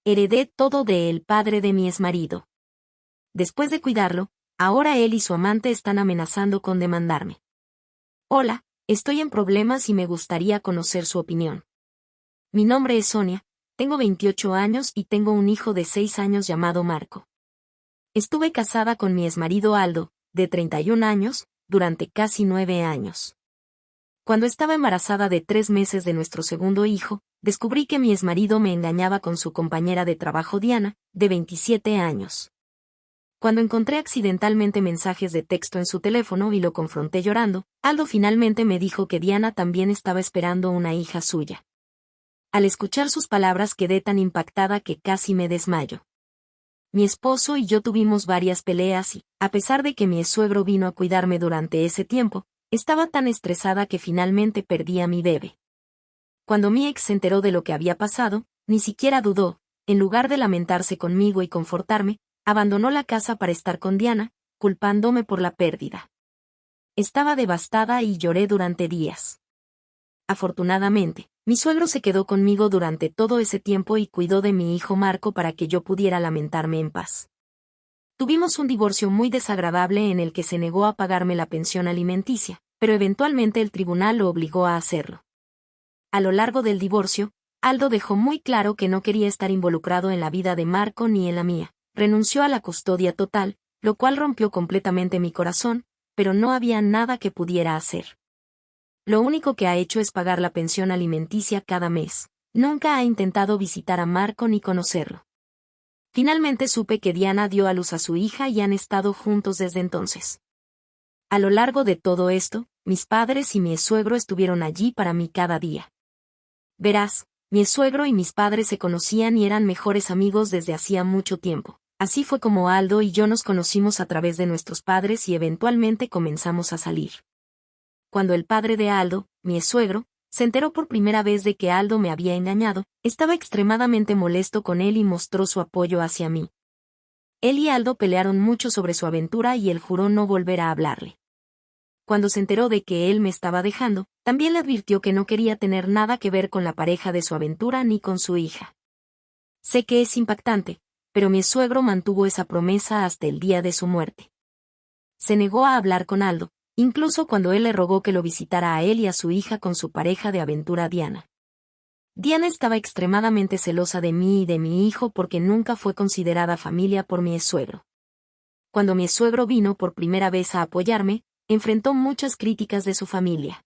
heredé todo del padre de mi exmarido. Después de cuidarlo, ahora él y su amante están amenazando con demandarme. Hola, estoy en problemas y me gustaría conocer su opinión. Mi nombre es Sonia, tengo 28 años y tengo un hijo de 6 años llamado Marco. Estuve casada con mi exmarido Aldo, de 31 años, durante casi 9 años. Cuando estaba embarazada de 3 meses de nuestro segundo hijo, descubrí que mi exmarido me engañaba con su compañera de trabajo Diana, de 27 años. Cuando encontré accidentalmente mensajes de texto en su teléfono y lo confronté llorando, Aldo finalmente me dijo que Diana también estaba esperando una hija suya. Al escuchar sus palabras quedé tan impactada que casi me desmayo. Mi esposo y yo tuvimos varias peleas y, a pesar de que mi exsuegro vino a cuidarme durante ese tiempo, estaba tan estresada que finalmente perdí a mi bebé. Cuando mi ex se enteró de lo que había pasado, ni siquiera dudó, en lugar de lamentarse conmigo y confortarme, abandonó la casa para estar con Diana, culpándome por la pérdida. Estaba devastada y lloré durante días. Afortunadamente, mi suegro se quedó conmigo durante todo ese tiempo y cuidó de mi hijo Marco para que yo pudiera lamentarme en paz. Tuvimos un divorcio muy desagradable en el que se negó a pagarme la pensión alimenticia, pero eventualmente el tribunal lo obligó a hacerlo. A lo largo del divorcio, Aldo dejó muy claro que no quería estar involucrado en la vida de Marco ni en la mía. Renunció a la custodia total, lo cual rompió completamente mi corazón, pero no había nada que pudiera hacer. Lo único que ha hecho es pagar la pensión alimenticia cada mes. Nunca ha intentado visitar a Marco ni conocerlo. Finalmente supe que Diana dio a luz a su hija y han estado juntos desde entonces. A lo largo de todo esto, mis padres y mi exsuegro estuvieron allí para mí cada día. Verás, mi exsuegro y mis padres se conocían y eran mejores amigos desde hacía mucho tiempo. Así fue como Aldo y yo nos conocimos a través de nuestros padres y eventualmente comenzamos a salir. Cuando el padre de Aldo, mi exsuegro, se enteró por primera vez de que Aldo me había engañado, estaba extremadamente molesto con él y mostró su apoyo hacia mí. Él y Aldo pelearon mucho sobre su aventura y él juró no volver a hablarle. Cuando se enteró de que él me estaba dejando, también le advirtió que no quería tener nada que ver con la pareja de su aventura ni con su hija. Sé que es impactante, pero mi suegro mantuvo esa promesa hasta el día de su muerte. Se negó a hablar con Aldo, incluso cuando él le rogó que lo visitara a él y a su hija con su pareja de aventura Diana. Diana estaba extremadamente celosa de mí y de mi hijo porque nunca fue considerada familia por mi suegro. Cuando mi suegro vino por primera vez a apoyarme, enfrentó muchas críticas de su familia.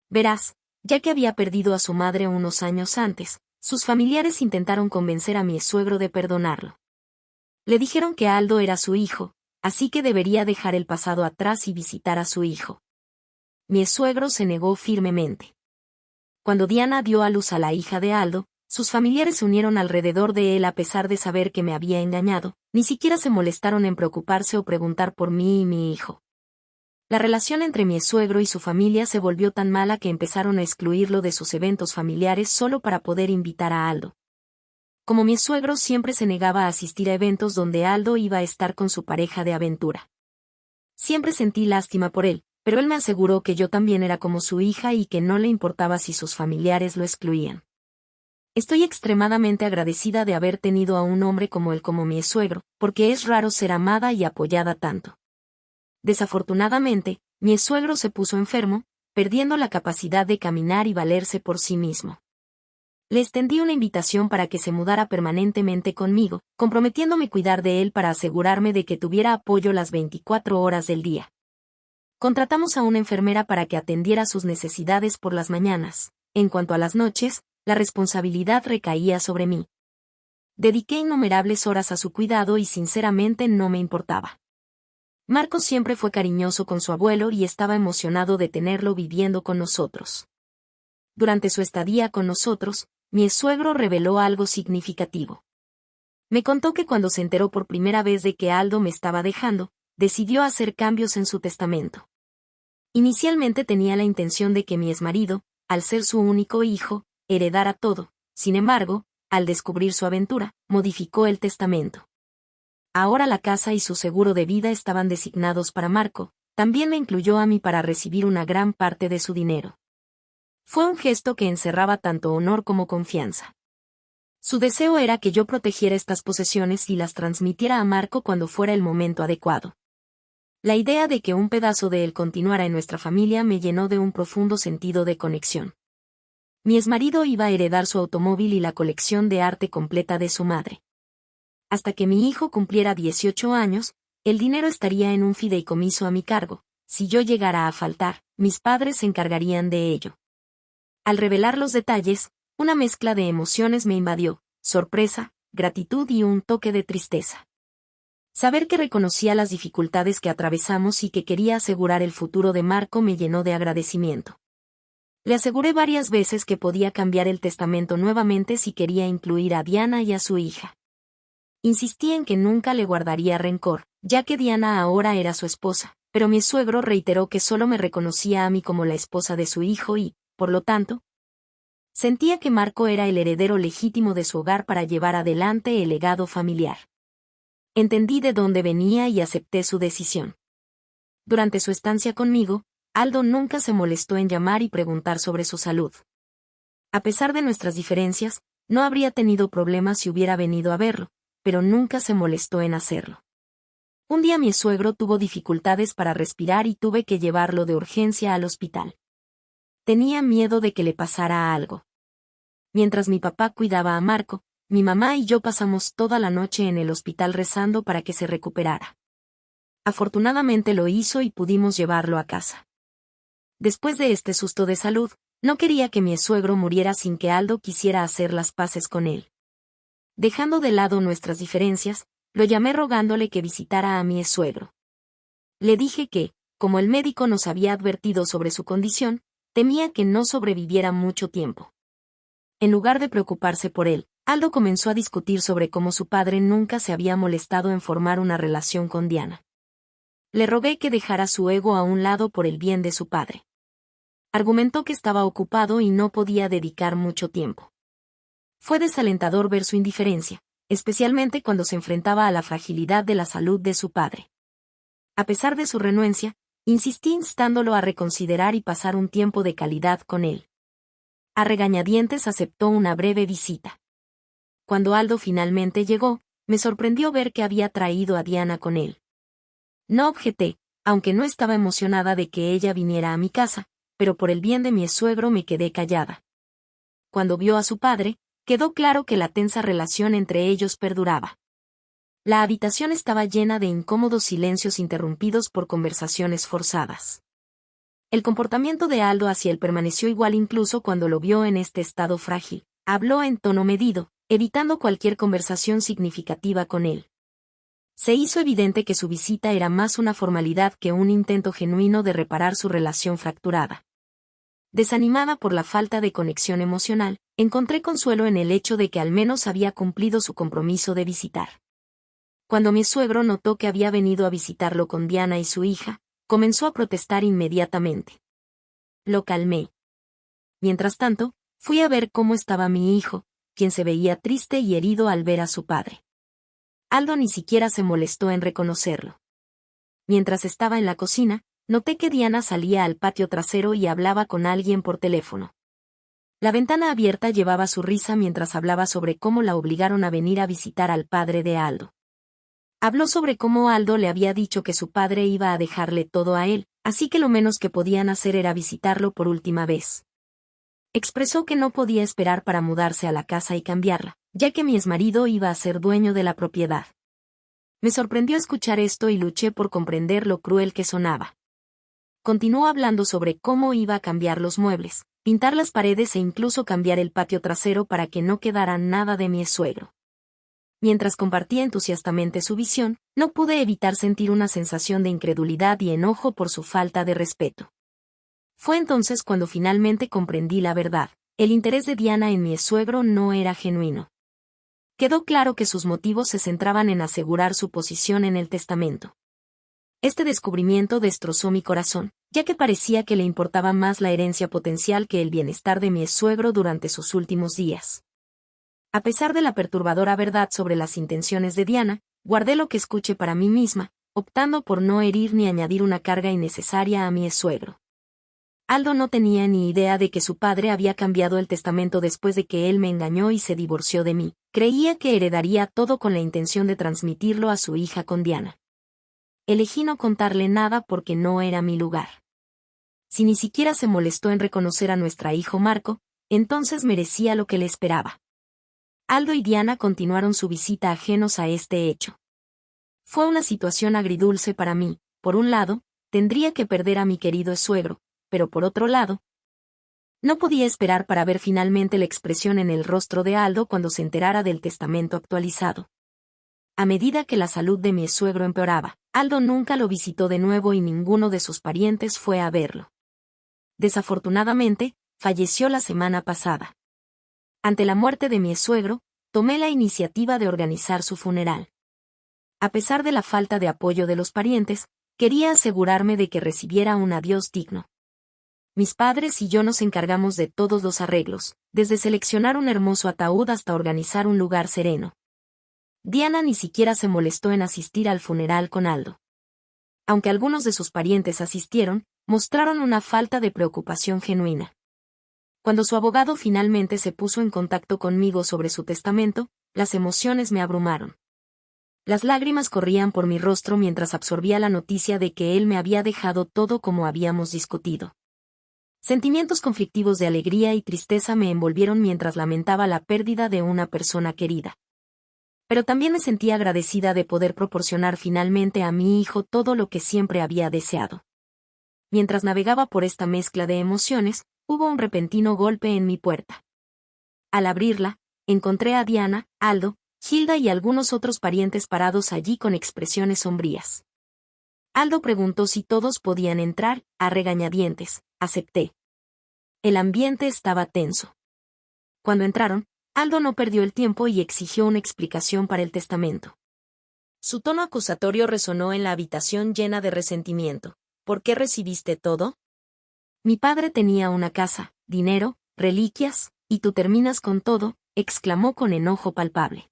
Verás, ya que había perdido a su madre unos años antes, sus familiares intentaron convencer a mi suegro de perdonarlo. Le dijeron que Aldo era su hijo, así que debería dejar el pasado atrás y visitar a su hijo. Mi suegro se negó firmemente. Cuando Diana dio a luz a la hija de Aldo, sus familiares se unieron alrededor de él a pesar de saber que me había engañado, ni siquiera se molestaron en preocuparse o preguntar por mí y mi hijo. La relación entre mi suegro y su familia se volvió tan mala que empezaron a excluirlo de sus eventos familiares solo para poder invitar a Aldo. Como mi suegro siempre se negaba a asistir a eventos donde Aldo iba a estar con su pareja de aventura. Siempre sentí lástima por él, pero él me aseguró que yo también era como su hija y que no le importaba si sus familiares lo excluían. Estoy extremadamente agradecida de haber tenido a un hombre como él como mi suegro, porque es raro ser amada y apoyada tanto. Desafortunadamente, mi suegro se puso enfermo, perdiendo la capacidad de caminar y valerse por sí mismo. Le extendí una invitación para que se mudara permanentemente conmigo, comprometiéndome a cuidar de él para asegurarme de que tuviera apoyo las 24 horas del día. Contratamos a una enfermera para que atendiera sus necesidades por las mañanas. En cuanto a las noches, la responsabilidad recaía sobre mí. Dediqué innumerables horas a su cuidado y sinceramente no me importaba. Marco siempre fue cariñoso con su abuelo y estaba emocionado de tenerlo viviendo con nosotros. Durante su estadía con nosotros, mi suegro reveló algo significativo. Me contó que cuando se enteró por primera vez de que Aldo me estaba dejando, decidió hacer cambios en su testamento. Inicialmente tenía la intención de que mi exmarido, al ser su único hijo, heredara todo. Sin embargo, al descubrir su aventura, modificó el testamento. Ahora la casa y su seguro de vida estaban designados para Marco, también me incluyó a mí para recibir una gran parte de su dinero. Fue un gesto que encerraba tanto honor como confianza. Su deseo era que yo protegiera estas posesiones y las transmitiera a Marco cuando fuera el momento adecuado. La idea de que un pedazo de él continuara en nuestra familia me llenó de un profundo sentido de conexión. Mi exmarido iba a heredar su automóvil y la colección de arte completa de su madre. Hasta que mi hijo cumpliera 18 años, el dinero estaría en un fideicomiso a mi cargo. Si yo llegara a faltar, mis padres se encargarían de ello. Al revelar los detalles, una mezcla de emociones me invadió, sorpresa, gratitud y un toque de tristeza. Saber que reconocía las dificultades que atravesamos y que quería asegurar el futuro de Marco me llenó de agradecimiento. Le aseguré varias veces que podía cambiar el testamento nuevamente si quería incluir a Diana y a su hija. Insistí en que nunca le guardaría rencor, ya que Diana ahora era su esposa, pero mi suegro reiteró que solo me reconocía a mí como la esposa de su hijo y, por lo tanto, sentía que Marco era el heredero legítimo de su hogar para llevar adelante el legado familiar. Entendí de dónde venía y acepté su decisión. Durante su estancia conmigo, Aldo nunca se molestó en llamar y preguntar sobre su salud. A pesar de nuestras diferencias, no habría tenido problemas si hubiera venido a verlo, pero nunca se molestó en hacerlo. Un día mi suegro tuvo dificultades para respirar y tuve que llevarlo de urgencia al hospital. Tenía miedo de que le pasara algo. Mientras mi papá cuidaba a Marco, mi mamá y yo pasamos toda la noche en el hospital rezando para que se recuperara. Afortunadamente lo hizo y pudimos llevarlo a casa. Después de este susto de salud, no quería que mi suegro muriera sin que Aldo quisiera hacer las paces con él. Dejando de lado nuestras diferencias, lo llamé rogándole que visitara a mi suegro. Le dije que, como el médico nos había advertido sobre su condición, temía que no sobreviviera mucho tiempo. En lugar de preocuparse por él, Aldo comenzó a discutir sobre cómo su padre nunca se había molestado en formar una relación con Diana. Le rogué que dejara su ego a un lado por el bien de su padre. Argumentó que estaba ocupado y no podía dedicar mucho tiempo. Fue desalentador ver su indiferencia, especialmente cuando se enfrentaba a la fragilidad de la salud de su padre. A pesar de su renuencia, insistí instándolo a reconsiderar y pasar un tiempo de calidad con él. A regañadientes aceptó una breve visita. Cuando Aldo finalmente llegó, me sorprendió ver que había traído a Diana con él. No objeté, aunque no estaba emocionada de que ella viniera a mi casa, pero por el bien de mi suegro me quedé callada. Cuando vio a su padre, quedó claro que la tensa relación entre ellos perduraba. La habitación estaba llena de incómodos silencios interrumpidos por conversaciones forzadas. El comportamiento de Aldo hacia él permaneció igual incluso cuando lo vio en este estado frágil. Habló en tono medido, evitando cualquier conversación significativa con él. Se hizo evidente que su visita era más una formalidad que un intento genuino de reparar su relación fracturada. Desanimada por la falta de conexión emocional, encontré consuelo en el hecho de que al menos había cumplido su compromiso de visitar. Cuando mi suegro notó que había venido a visitarlo con Diana y su hija, comenzó a protestar inmediatamente. Lo calmé. Mientras tanto, fui a ver cómo estaba mi hijo, quien se veía triste y herido al ver a su padre. Aldo ni siquiera se molestó en reconocerlo. Mientras estaba en la cocina, noté que Diana salía al patio trasero y hablaba con alguien por teléfono. La ventana abierta llevaba su risa mientras hablaba sobre cómo la obligaron a venir a visitar al padre de Aldo. Habló sobre cómo Aldo le había dicho que su padre iba a dejarle todo a él, así que lo menos que podían hacer era visitarlo por última vez. Expresó que no podía esperar para mudarse a la casa y cambiarla, ya que mi exmarido iba a ser dueño de la propiedad. Me sorprendió escuchar esto y luché por comprender lo cruel que sonaba. Continuó hablando sobre cómo iba a cambiar los muebles, pintar las paredes e incluso cambiar el patio trasero para que no quedara nada de mi suegro. Mientras compartía entusiastamente su visión, no pude evitar sentir una sensación de incredulidad y enojo por su falta de respeto. Fue entonces cuando finalmente comprendí la verdad: el interés de Diana en mi suegro no era genuino. Quedó claro que sus motivos se centraban en asegurar su posición en el testamento. Este descubrimiento destrozó mi corazón, ya que parecía que le importaba más la herencia potencial que el bienestar de mi suegro durante sus últimos días. A pesar de la perturbadora verdad sobre las intenciones de Diana, guardé lo que escuché para mí misma, optando por no herir ni añadir una carga innecesaria a mi suegro. Aldo no tenía ni idea de que su padre había cambiado el testamento después de que él me engañó y se divorció de mí. Creía que heredaría todo con la intención de transmitirlo a su hija con Diana. Elegí no contarle nada porque no era mi lugar. Si ni siquiera se molestó en reconocer a nuestro hijo Marco, entonces merecía lo que le esperaba. Aldo y Diana continuaron su visita ajenos a este hecho. Fue una situación agridulce para mí. Por un lado, tendría que perder a mi querido suegro, pero por otro lado, no podía esperar para ver finalmente la expresión en el rostro de Aldo cuando se enterara del testamento actualizado. A medida que la salud de mi suegro empeoraba, Aldo nunca lo visitó de nuevo y ninguno de sus parientes fue a verlo. Desafortunadamente, falleció la semana pasada. Ante la muerte de mi suegro, tomé la iniciativa de organizar su funeral. A pesar de la falta de apoyo de los parientes, quería asegurarme de que recibiera un adiós digno. Mis padres y yo nos encargamos de todos los arreglos, desde seleccionar un hermoso ataúd hasta organizar un lugar sereno. Diana ni siquiera se molestó en asistir al funeral con Aldo. Aunque algunos de sus parientes asistieron, mostraron una falta de preocupación genuina. Cuando su abogado finalmente se puso en contacto conmigo sobre su testamento, las emociones me abrumaron. Las lágrimas corrían por mi rostro mientras absorbía la noticia de que él me había dejado todo como habíamos discutido. Sentimientos conflictivos de alegría y tristeza me envolvieron mientras lamentaba la pérdida de una persona querida. Pero también me sentía agradecida de poder proporcionar finalmente a mi hijo todo lo que siempre había deseado. Mientras navegaba por esta mezcla de emociones, hubo un repentino golpe en mi puerta. Al abrirla, encontré a Diana, Aldo, Hilda y algunos otros parientes parados allí con expresiones sombrías. Aldo preguntó si todos podían entrar, a regañadientes. Acepté. El ambiente estaba tenso. Cuando entraron, Aldo no perdió el tiempo y exigió una explicación para el testamento. Su tono acusatorio resonó en la habitación llena de resentimiento. ¿Por qué recibiste todo? Mi padre tenía una casa, dinero, reliquias, y tú terminas con todo, exclamó con enojo palpable.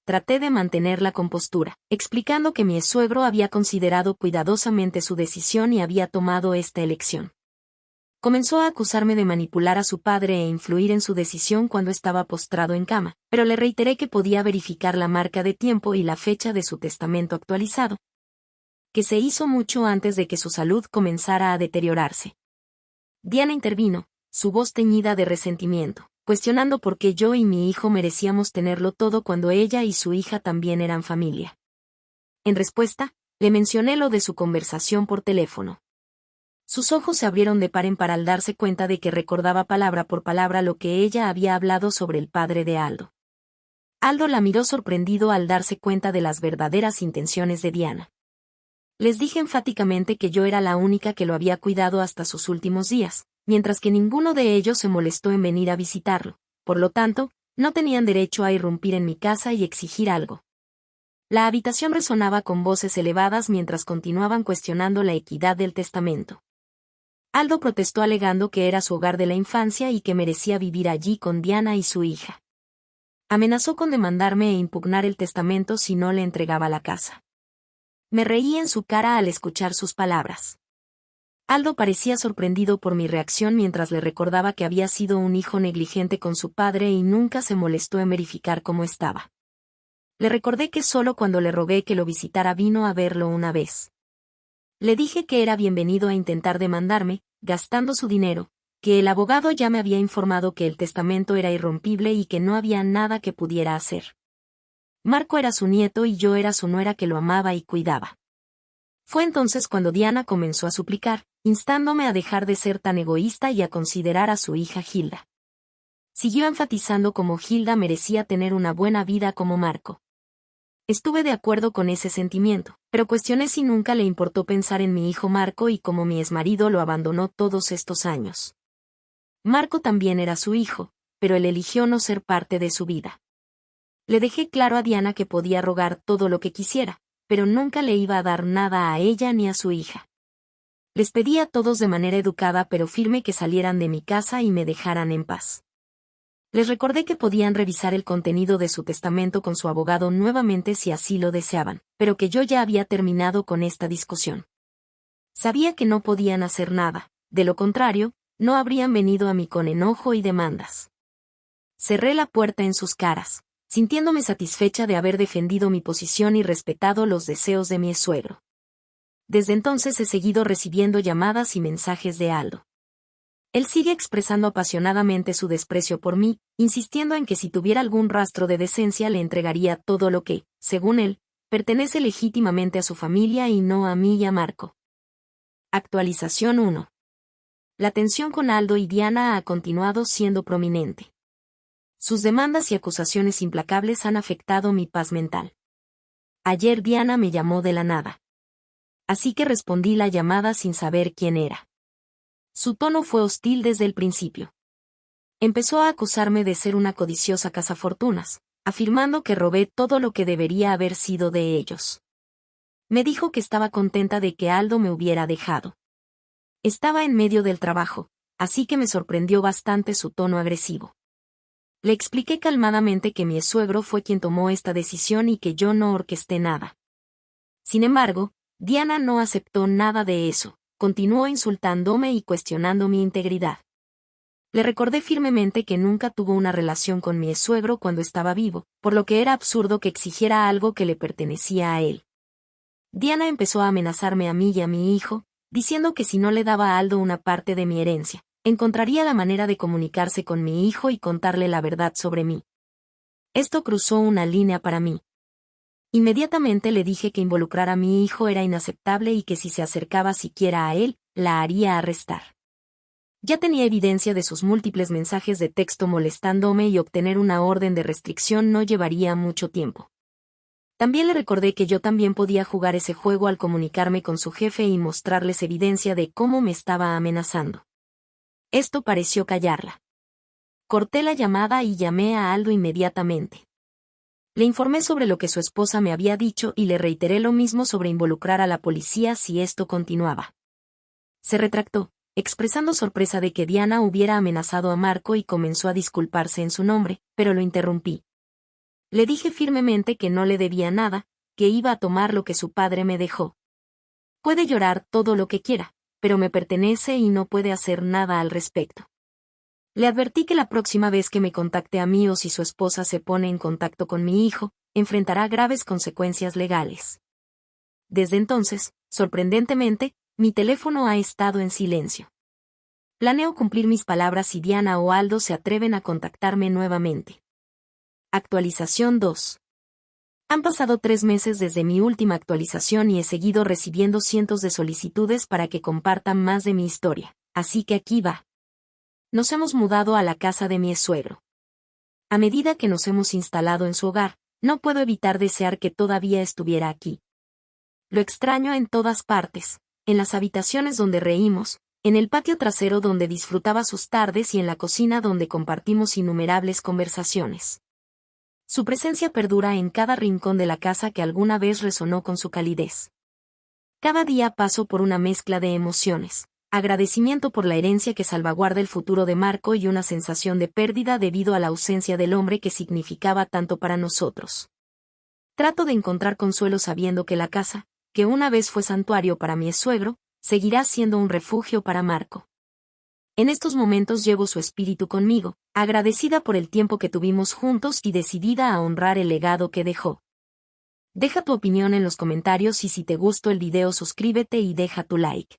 Traté de mantener la compostura, explicando que mi suegro había considerado cuidadosamente su decisión y había tomado esta elección. Comenzó a acusarme de manipular a su padre e influir en su decisión cuando estaba postrado en cama, pero le reiteré que podía verificar la marca de tiempo y la fecha de su testamento actualizado, que se hizo mucho antes de que su salud comenzara a deteriorarse. Diana intervino, su voz teñida de resentimiento, cuestionando por qué yo y mi hijo merecíamos tenerlo todo cuando ella y su hija también eran familia. En respuesta, le mencioné lo de su conversación por teléfono. Sus ojos se abrieron de par en par al darse cuenta de que recordaba palabra por palabra lo que ella había hablado sobre el padre de Aldo. Aldo la miró sorprendido al darse cuenta de las verdaderas intenciones de Diana. Les dije enfáticamente que yo era la única que lo había cuidado hasta sus últimos días, mientras que ninguno de ellos se molestó en venir a visitarlo, por lo tanto, no tenían derecho a irrumpir en mi casa y exigir algo. La habitación resonaba con voces elevadas mientras continuaban cuestionando la equidad del testamento. Aldo protestó alegando que era su hogar de la infancia y que merecía vivir allí con Diana y su hija. Amenazó con demandarme e impugnar el testamento si no le entregaba la casa. Me reí en su cara al escuchar sus palabras. Aldo parecía sorprendido por mi reacción mientras le recordaba que había sido un hijo negligente con su padre y nunca se molestó en verificar cómo estaba. Le recordé que solo cuando le rogué que lo visitara vino a verlo una vez. Le dije que era bienvenido a intentar demandarme, gastando su dinero, que el abogado ya me había informado que el testamento era irrompible y que no había nada que pudiera hacer. Marco era su nieto y yo era su nuera que lo amaba y cuidaba. Fue entonces cuando Diana comenzó a suplicar, instándome a dejar de ser tan egoísta y a considerar a su hija Hilda. Siguió enfatizando cómo Hilda merecía tener una buena vida como Marco. Estuve de acuerdo con ese sentimiento, pero cuestioné si nunca le importó pensar en mi hijo Marco y cómo mi exmarido lo abandonó todos estos años. Marco también era su hijo, pero él eligió no ser parte de su vida. Le dejé claro a Diana que podía rogar todo lo que quisiera, pero nunca le iba a dar nada a ella ni a su hija. Les pedí a todos de manera educada pero firme que salieran de mi casa y me dejaran en paz. Les recordé que podían revisar el contenido de su testamento con su abogado nuevamente si así lo deseaban, pero que yo ya había terminado con esta discusión. Sabía que no podían hacer nada, de lo contrario, no habrían venido a mí con enojo y demandas. Cerré la puerta en sus caras, sintiéndome satisfecha de haber defendido mi posición y respetado los deseos de mi suegro. Desde entonces he seguido recibiendo llamadas y mensajes de Aldo. Él sigue expresando apasionadamente su desprecio por mí, insistiendo en que si tuviera algún rastro de decencia le entregaría todo lo que, según él, pertenece legítimamente a su familia y no a mí y a Marco. Actualización 1. La tensión con Aldo y Diana ha continuado siendo prominente. Sus demandas y acusaciones implacables han afectado mi paz mental. Ayer Diana me llamó de la nada. Así que respondí la llamada sin saber quién era. Su tono fue hostil desde el principio. Empezó a acusarme de ser una codiciosa cazafortunas, afirmando que robé todo lo que debería haber sido de ellos. Me dijo que estaba contenta de que Aldo me hubiera dejado. Estaba en medio del trabajo, así que me sorprendió bastante su tono agresivo. Le expliqué calmadamente que mi suegro fue quien tomó esta decisión y que yo no orquesté nada. Sin embargo, Diana no aceptó nada de eso. Continuó insultándome y cuestionando mi integridad. Le recordé firmemente que nunca tuvo una relación con mi suegro cuando estaba vivo, por lo que era absurdo que exigiera algo que le pertenecía a él. Diana empezó a amenazarme a mí y a mi hijo, diciendo que si no le daba a Aldo una parte de mi herencia, encontraría la manera de comunicarse con mi hijo y contarle la verdad sobre mí. Esto cruzó una línea para mí. Inmediatamente le dije que involucrar a mi hijo era inaceptable y que si se acercaba siquiera a él, la haría arrestar. Ya tenía evidencia de sus múltiples mensajes de texto molestándome y obtener una orden de restricción no llevaría mucho tiempo. También le recordé que yo también podía jugar ese juego al comunicarme con su jefe y mostrarles evidencia de cómo me estaba amenazando. Esto pareció callarla. Corté la llamada y llamé a Aldo inmediatamente. Le informé sobre lo que su esposa me había dicho y le reiteré lo mismo sobre involucrar a la policía si esto continuaba. Se retractó, expresando sorpresa de que Diana hubiera amenazado a Marco y comenzó a disculparse en su nombre, pero lo interrumpí. Le dije firmemente que no le debía nada, que iba a tomar lo que su padre me dejó. Puede llorar todo lo que quiera, pero me pertenece y no puede hacer nada al respecto. Le advertí que la próxima vez que me contacte a mí o si su esposa se pone en contacto con mi hijo, enfrentará graves consecuencias legales. Desde entonces, sorprendentemente, mi teléfono ha estado en silencio. Planeo cumplir mis palabras si Diana o Aldo se atreven a contactarme nuevamente. Actualización 2. Han pasado 3 meses desde mi última actualización y he seguido recibiendo cientos de solicitudes para que compartan más de mi historia, así que aquí va. Nos hemos mudado a la casa de mi suegro. A medida que nos hemos instalado en su hogar, no puedo evitar desear que todavía estuviera aquí. Lo extraño en todas partes, en las habitaciones donde reímos, en el patio trasero donde disfrutaba sus tardes y en la cocina donde compartimos innumerables conversaciones. Su presencia perdura en cada rincón de la casa que alguna vez resonó con su calidez. Cada día paso por una mezcla de emociones. Agradecimiento por la herencia que salvaguarda el futuro de Marco y una sensación de pérdida debido a la ausencia del hombre que significaba tanto para nosotros. Trato de encontrar consuelo sabiendo que la casa, que una vez fue santuario para mi suegro, seguirá siendo un refugio para Marco. En estos momentos llevo su espíritu conmigo, agradecida por el tiempo que tuvimos juntos y decidida a honrar el legado que dejó. Deja tu opinión en los comentarios y si te gustó el video suscríbete y deja tu like.